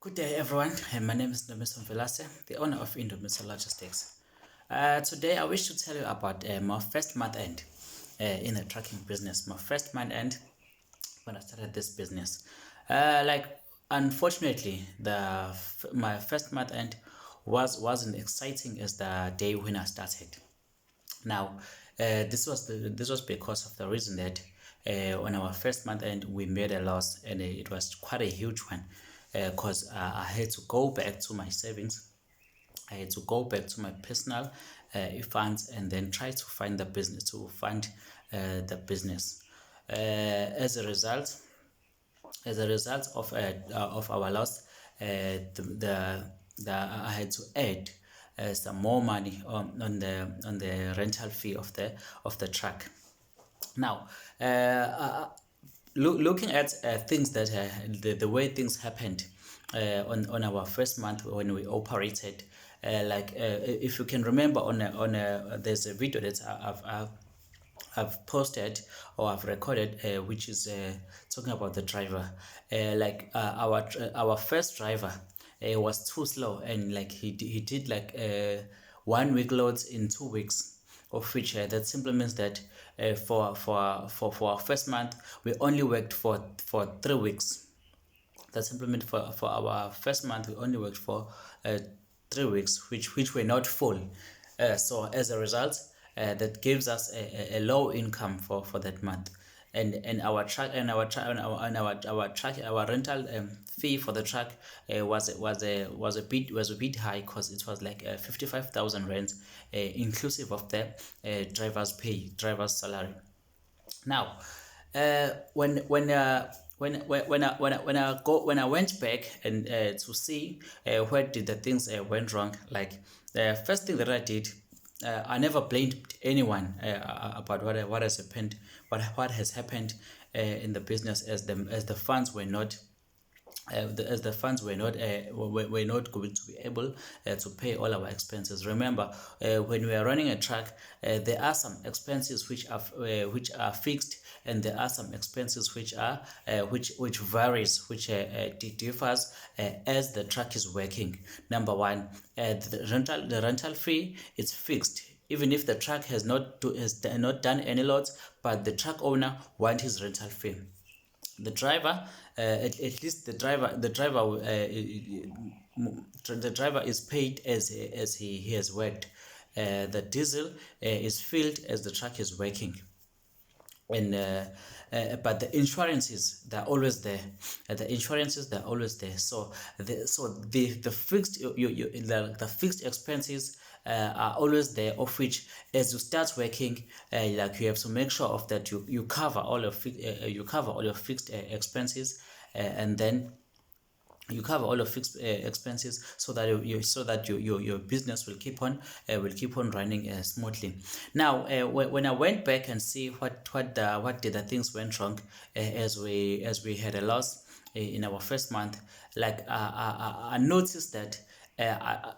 Good day, everyone. My name is Ndomiso Velase, the owner of Indomiso Logistics. Today, I wish to tell you about my first month end in the trucking business. My first month end when I started this business. Like, unfortunately, my first month end wasn't exciting as the day when I started. Now, this was because of the reason that on our first month end we made a loss, and it was quite a huge one because I had to go back to my savings. I had to go back to my personal funds and then try to find the business to fund the business. As a result, of our loss, I had to add some more money on the rental fee of the truck. Now, looking at things that the way things happened on our first month when we operated, if you can remember there's a video that I've posted or I've recorded, which is talking about the driver. Our first driver was too slow, and like he did like 1 week loads in 2 weeks, of which that simply means that for our first month we only worked for 3 weeks. That simply meant for our first month we only worked for 3 weeks, which were not full. So as a result, that gives us a low income for that month, and our truck and our truck our rental fee for the truck was a bit high because it was like 55,000 rands, inclusive of the driver's salary. Now, when I went back and to see where did the things went wrong, like the first thing that I did, I never blamed anyone about what has happened, what has happened in the business, as the funds were not as the funds were not going to be able to pay all our expenses. Remember, when we are running a truck, there are some expenses which are fixed, and there are some expenses which are which varies, which differs as the truck is working. Number one, the rental fee is fixed. Even if the truck has not done any loads, but the truck owner wants his rental fee. The driver, at least the driver is paid as he has worked. The diesel is filled as the truck is working, and but the insurances, they're always there. So the fixed the fixed expenses are always there, of which as you start working, like you have to make sure of that you cover all your fixed expenses, and then you cover all of fixed expenses, so that your business will keep on running smoothly. Now, when I went back and see what did the things went wrong, as we had a loss in our first month, like I noticed that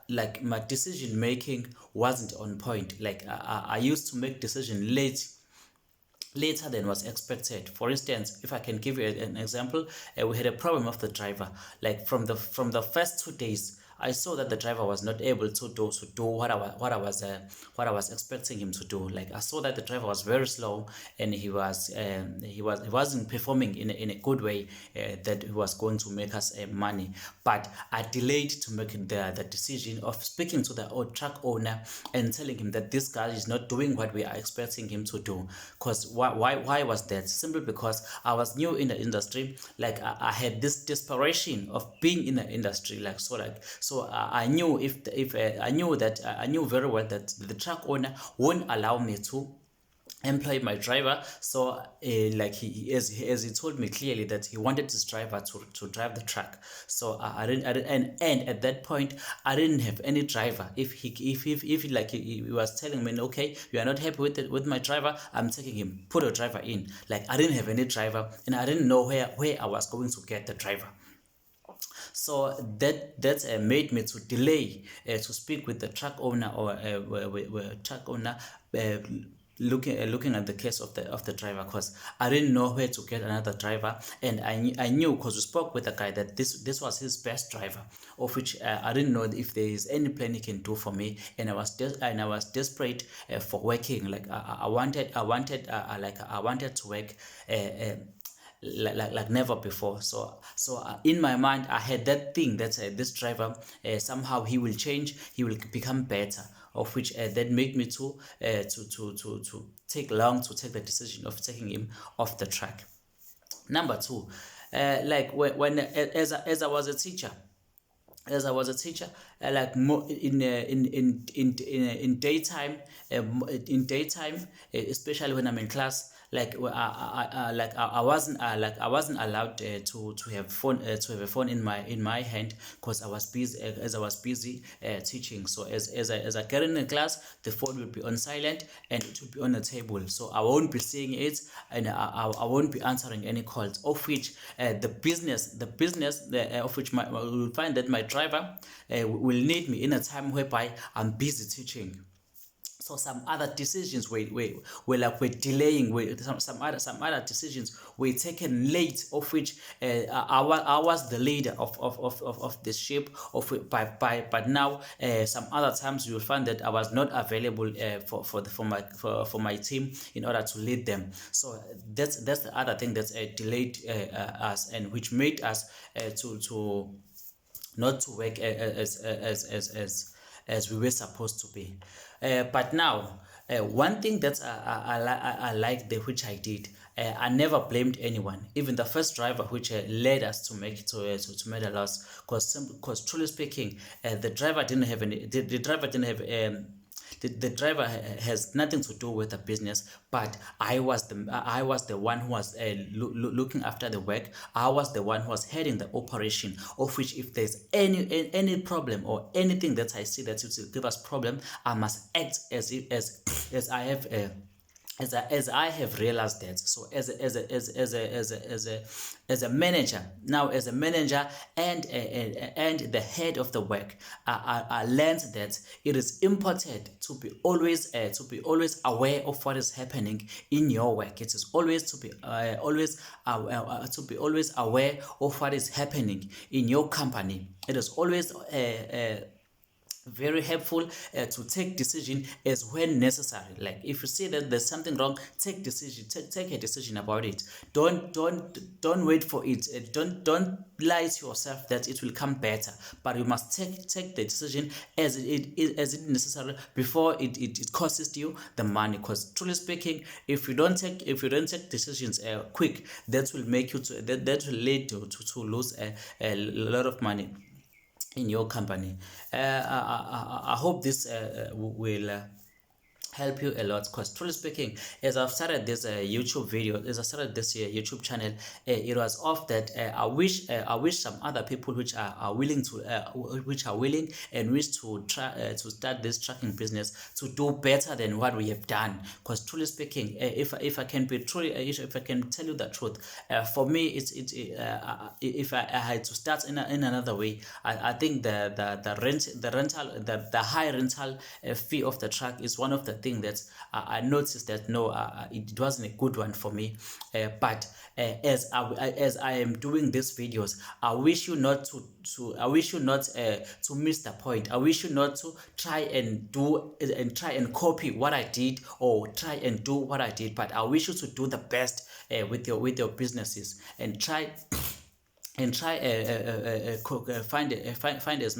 like my decision making wasn't on point. Like I used to make decision later than was expected. For instance, if I can give you an example, we had a problem of the driver. Like from the first 2 days, I saw that the driver was not able to do what I was expecting him to do. Like I saw that the driver was very slow, and he wasn't performing in a good way that he was going to make us money. But I delayed to make the decision of speaking to the old truck owner and telling him that this guy is not doing what we are expecting him to do. Because why was that? Simply because I was new in the industry. Like I had this desperation of being in the industry. So I knew I knew very well that the truck owner won't allow me to employ my driver. So like as he told me clearly that he wanted his driver to drive the truck. So I didn't, and at that point I didn't have any driver. If like he was telling me, okay, you are not happy with my driver, I'm taking him, put a driver in. Like I didn't have any driver, and I didn't know where I was going to get the driver. So that made me to delay to speak with the truck owner, or truck owner, looking at the case of the driver, because I didn't know where to get another driver, and I knew because we spoke with the guy that this was his best driver, of which I didn't know if there is any plan he can do for me, and I was desperate for working. Like I wanted I wanted to work. Like never before. So in my mind I had that thing that this driver, somehow he will change, he will become better, of which that made me to take the decision of taking him off the track. Number two, like when as I was a teacher, like in daytime, especially when I'm in class, I wasn't allowed to have a phone in my hand, because I was busy, teaching. So as I get in the class, the phone will be on silent and it will be on the table, so I won't be seeing it, and I won't be answering any calls, of which of which will find that my driver will need me in a time whereby I'm busy teaching. So some other decisions were delaying. Some other decisions were taken late, of which I was the leader of the ship. But now some other times you'll find that I was not available for my team in order to lead them. So that's the other thing that delayed us, and which made us to not to work as we were supposed to be. But now, one thing that I liked, which I did, I never blamed anyone, even the first driver, which led us to make to made a loss. Because truly speaking, the driver didn't have the driver didn't have the driver has nothing to do with the business, but I was the one who was looking after the work. I was the one who was heading the operation, of which if there's any problem or anything that I see that it will give us problem, I must act as I have as I have realized that. So as a manager, now as a manager and the head of the work, I learned that it is important to be always aware of what is happening in your work. It is always to be always aware of what is happening in your company. It is always very helpful to take decision as when necessary. Like if you see that there's something wrong, take a decision about it. Don't wait for it. Don't lie to yourself that it will come better, but you must take the decision as it necessary before it costs you the money. Because truly speaking, if you don't take decisions quick, that will make you that will lead to lose a lot of money in your company. I hope this will help you a lot. Because truly speaking, as I've started this YouTube video, as I started this YouTube channel, it was off that I wish some other people which are willing and wish to try to start this trucking business to do better than what we have done. Because truly speaking, if I can tell you the truth, for me if I had to start in another way, I think the high rental fee of the truck is one of the thing that I noticed that no, it wasn't a good one for me. But as I am doing these videos, I wish you not to miss the point. I wish you not to try and copy what I did, or try and do what I did. But I wish you to do the best with your businesses, and try find as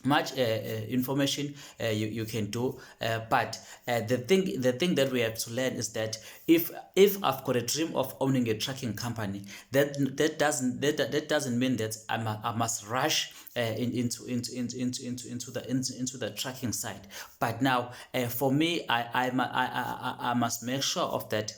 much information you can do. But the thing that we have to learn is that if I've got a dream of owning a trucking company, that doesn't mean that I must rush into the trucking side. But now for me, I must make sure of that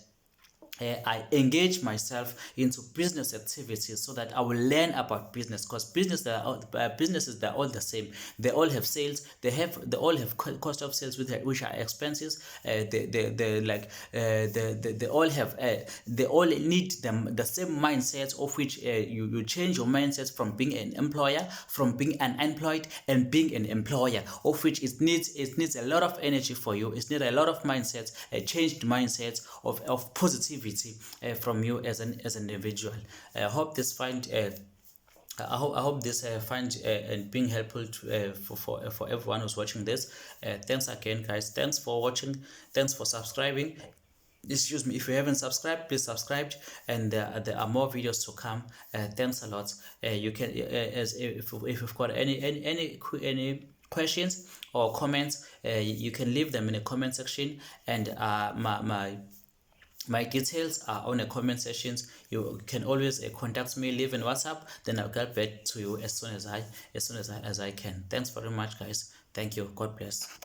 I engage myself into business activities so that I will learn about business, because businesses, they're all the same. They all have sales. They all have cost of sales, which are expenses. They like they all have they all need the same mindset, of which you change your mindset from being an employer, from being an employed, and being an employer, of which it needs a lot of energy for you. It needs a lot of mindsets, a changed mindset of positivity from you as an individual. I hope this find I hope this finds and being helpful to, for everyone who's watching this. Thanks again, guys. Thanks for watching. Thanks for subscribing. Excuse me, if you haven't subscribed, please subscribe, and there are more videos to come. Thanks a lot. You can as if you've got any questions or comments, you can leave them in the comment section, and my details are on the comment sections. You can always contact me, leave in WhatsApp, then I'll get back to you as soon as I can. Thanks very much, guys. Thank you. God bless.